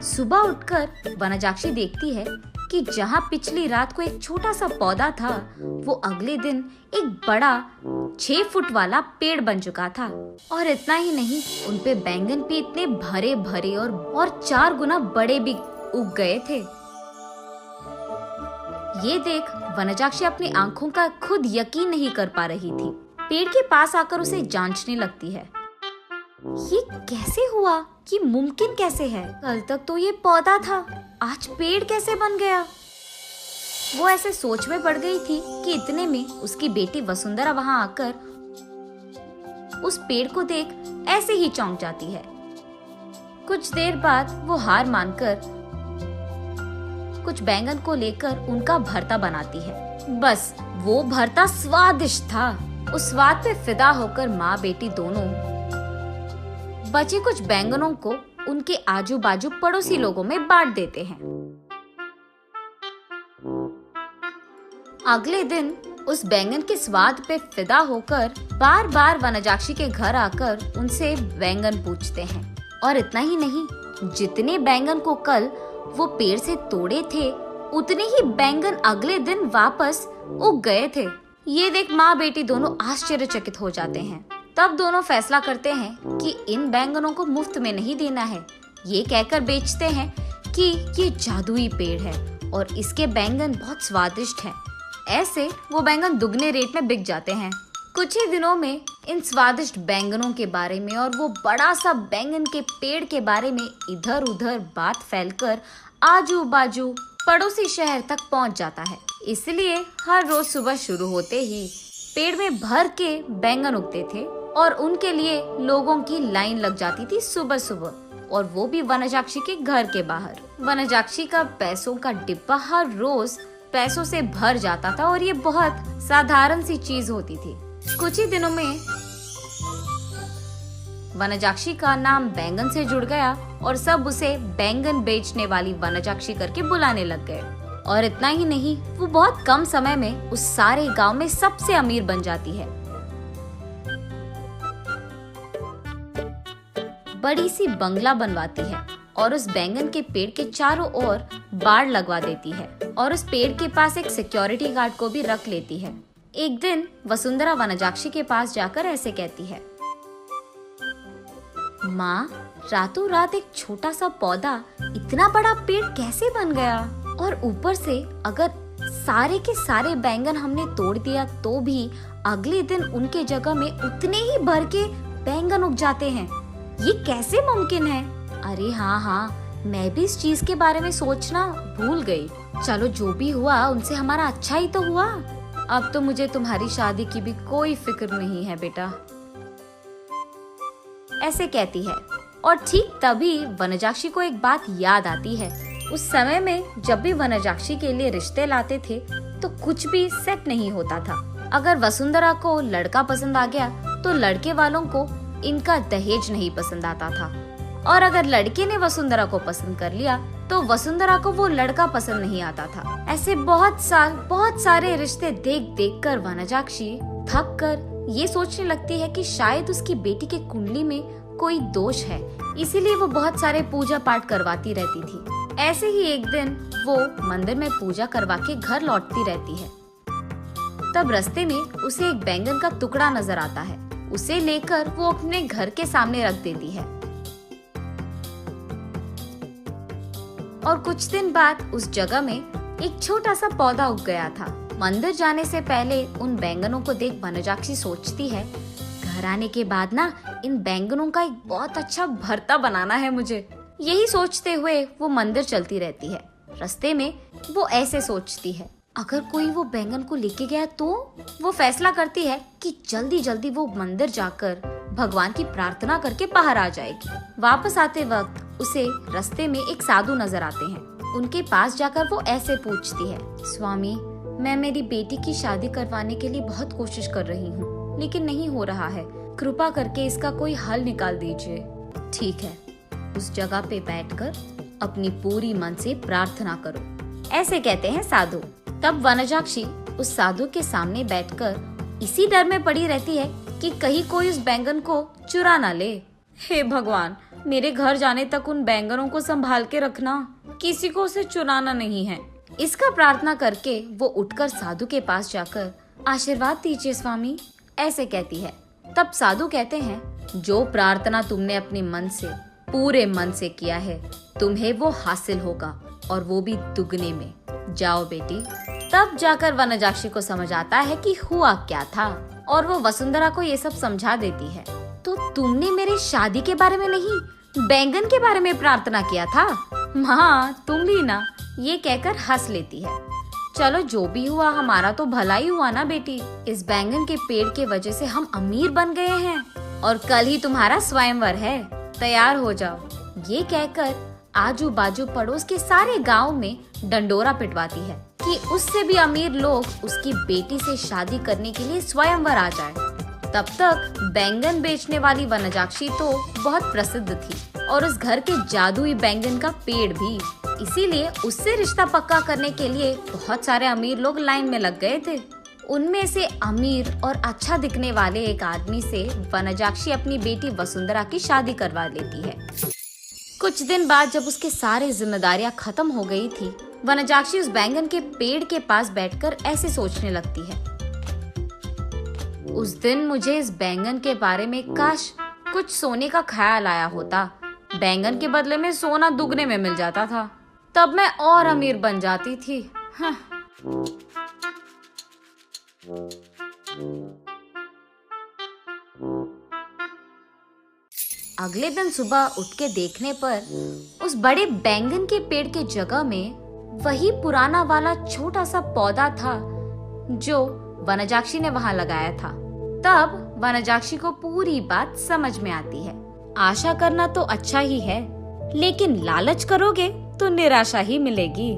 सुबह उठकर वनजाक्षी देखती है कि जहाँ पिछली रात को एक छोटा सा पौधा था, वो अगले दिन एक बड़ा 6 फुट वाला पेड़ बन चुका था। और इतना ही नहीं, उनपे बैंगन भी इतने भरे भरे और 4 गुना बड़े भी उग गए थे। ये देख वनजाक्षी अपनी आंखों का खुद यकीन नहीं कर पा रही थी। पेड़ के पास आकर उसे जांचने लगती है। ये कैसे हुआ? ये मुमकिन कैसे है? कल तक तो ये पौधा था, आज पेड़ कैसे बन गया? वो ऐसे सोच में पड़ गई थी कि इतने में उसकी बेटी वसुंधरा वहां आकर उस पेड़ को देख ऐसे ही चौंक जाती है। कुछ देर बाद वो हार मानकर कुछ बैंगन को लेकर उनका भरता बनाती है। बस वो भरता स्वादिष्ट था। उस स्वाद पे फिदा होकर माँ बेटी दोनों बचे कुछ बैंगनों को उनके आजू बाजू पड़ोसी लोगों में बांट देते हैं। अगले दिन उस बैंगन के स्वाद पे फिदा होकर बार बार वनजाक्षी के घर आकर उनसे बैंगन पूछते हैं। और इतना ही नहीं, जितने बैंगन को कल वो पेड़ से तोड़े थे, उतने ही बैंगन अगले दिन वापस उग गए थे। ये देख माँ बेटी दोनों आश्चर्यचकित हो जाते हैं। तब दोनों फैसला करते हैं कि इन बैंगनों को मुफ्त में नहीं देना है। ये कहकर बेचते हैं कि ये जादुई पेड़ है और इसके बैंगन बहुत स्वादिष्ट हैं। ऐसे वो बैंगन दुगने रेट में बिक जाते हैं। कुछ ही दिनों में इन स्वादिष्ट बैंगनों के बारे में और वो बड़ा सा बैंगन के पेड़ के बारे में इधर उधर बात फैलकर आजू बाजू पड़ोसी शहर तक पहुंच जाता है। इसलिए हर रोज सुबह शुरू होते ही पेड़ में भर के बैंगन उगते थे और उनके लिए लोगों की लाइन लग जाती थी सुबह सुबह, और वो भी वनजाक्षी के घर के बाहर। वनजाक्षी का पैसों का डिब्बा हर रोज पैसों से भर जाता था और ये बहुत साधारण सी चीज होती थी। कुछ ही दिनों में वनजाक्षी का नाम बैंगन से जुड़ गया और सब उसे बैंगन बेचने वाली वनजाक्षी करके बुलाने लग गए। और इतना ही नहीं, वो बहुत कम समय में उस सारे गांव में सबसे अमीर बन जाती है। बड़ी सी बंगला बनवाती है और उस बैंगन के पेड़ के चारों ओर बाड़ लगवा देती है और उस पेड़ के पास एक सिक्योरिटी गार्ड को भी रख लेती है। एक दिन वसुंधरा वनजाक्षी के पास जाकर ऐसे कहती है, माँ, रातों रात एक छोटा सा पौधा इतना बड़ा पेड़ कैसे बन गया? और ऊपर से अगर सारे के सारे बैंगन हमने तोड़ दिया तो भी अगले दिन उनके जगह में उतने ही भर के बैंगन उग जाते हैं। ये कैसे मुमकिन है? अरे हाँ, मैं भी इस चीज के बारे में सोचना भूल गई। चलो, जो भी हुआ उनसे हमारा अच्छा ही तो हुआ। अब तो मुझे तुम्हारी शादी की भी कोई फिक्र नहीं है बेटा, ऐसे कहती है। और ठीक तभी वनजाक्षी को एक बात याद आती है। उस समय में जब भी वनजाक्षी के लिए रिश्ते लाते थे तो कुछ भी सेट नहीं होता था। अगर वसुंधरा को लड़का पसंद आ गया तो लड़के वालों को इनका दहेज नहीं पसंद आता था, और अगर लड़के ने वसुंधरा को पसंद कर लिया तो वसुंधरा को वो लड़का पसंद नहीं आता था। ऐसे बहुत सारे रिश्ते देख देख कर वनजाक्षी थक कर ये सोचने लगती है कि शायद उसकी बेटी के कुंडली में कोई दोष है, इसीलिए वो बहुत सारे पूजा पाठ करवाती रहती थी। ऐसे ही एक दिन वो मंदिर में पूजा करवा के घर लौटती रहती है। तब रास्ते में उसे एक बैंगन का टुकड़ा नजर आता है। उसे लेकर वो अपने घर के सामने रख देती है। और कुछ दिन बाद उस जगह में एक छोटा सा पौधा उग गया था। मंदिर जाने से पहले उन बैंगनों को देख वनजाक्षी सोचती है, घर आने के बाद ना इन बैंगनों का एक बहुत अच्छा भरता बनाना है मुझे। यही सोचते हुए वो मंदिर चलती रहती है। रास्ते में वो ऐसे सोचती है, अगर कोई वो बैंगन को लेके गया तो? वो फैसला करती है कि जल्दी जल्दी वो मंदिर जाकर भगवान की प्रार्थना करके बाहर आ जाएगी। वापस आते वक्त उसे रास्ते में एक साधु नजर आते हैं। उनके पास जाकर वो ऐसे पूछती है, स्वामी, मैं मेरी बेटी की शादी करवाने के लिए बहुत कोशिश कर रही हूँ, लेकिन नहीं हो रहा है। कृपा करके इसका कोई हल निकाल दीजिए। ठीक है, उस जगह पे बैठकर अपनी पूरी मन से प्रार्थना करो, ऐसे कहते हैं साधु। तब वनजाक्षी उस साधु के सामने बैठकर इसी डर में पड़ी रहती है कि कहीं कोई उस बैंगन को चुरा ना ले। हे भगवान, मेरे घर जाने तक उन बैंगनों को संभाल के रखना, किसी को उसे चुराना नहीं है। इसका प्रार्थना करके वो उठकर साधु के पास जाकर आशीर्वाद दीजिए स्वामी, ऐसे कहती है। तब साधु कहते हैं, जो प्रार्थना तुमने अपने मन से, पूरे मन से किया है, तुम्हें वो हासिल होगा, और वो भी दुगने में। जाओ बेटी। तब जाकर वनजाक्षी को समझ आता है कि हुआ क्या था, और वो वसुंधरा को ये सब समझा देती है। तो तुमने मेरे शादी के बारे में नहीं, बैंगन के बारे में प्रार्थना किया था। हाँ, तुम भी ना, ये कहकर हंस लेती है। चलो जो भी हुआ, हमारा तो भला ही हुआ ना बेटी। इस बैंगन के पेड़ के वजह से हम अमीर बन गए हैं, और कल ही तुम्हारा स्वयंवर है, तैयार हो जाओ। ये कहकर आजू बाजू पड़ोस के सारे गांव में डंडोरा पिटवाती है कि उससे भी अमीर लोग उसकी बेटी से शादी करने के लिए स्वयंवर आ जाए। तब तक बैंगन बेचने वाली वनजाक्षी तो बहुत प्रसिद्ध थी, और उस घर के जादुई बैंगन का पेड़ भी। इसीलिए उससे रिश्ता पक्का करने के लिए बहुत सारे अमीर लोग लाइन में लग गए थे। उनमें से अमीर और अच्छा दिखने वाले एक आदमी से वनजाक्षी अपनी बेटी वसुंधरा की शादी करवा लेती है। कुछ दिन बाद जब उसके सारे जिम्मेदारियां खत्म हो गई थी, वनजाक्षी उस बैंगन के पेड़ के पास बैठकर ऐसे सोचने लगती है, उस दिन मुझे इस बैंगन के बारे में काश कुछ सोने का ख्याल आया होता। बैंगन के बदले में सोना दुगने में मिल जाता था, तब मैं और अमीर बन जाती थी। हाँ। अगले दिन सुबह उठ के देखने पर उस बड़े बैंगन के पेड़ के जगह में वही पुराना वाला छोटा सा पौधा था जो वनजाक्षी ने वहां लगाया था। तब वनजाक्षी को पूरी बात समझ में आती है। आशा करना तो अच्छा ही है, लेकिन लालच करोगे तो निराशा ही मिलेगी।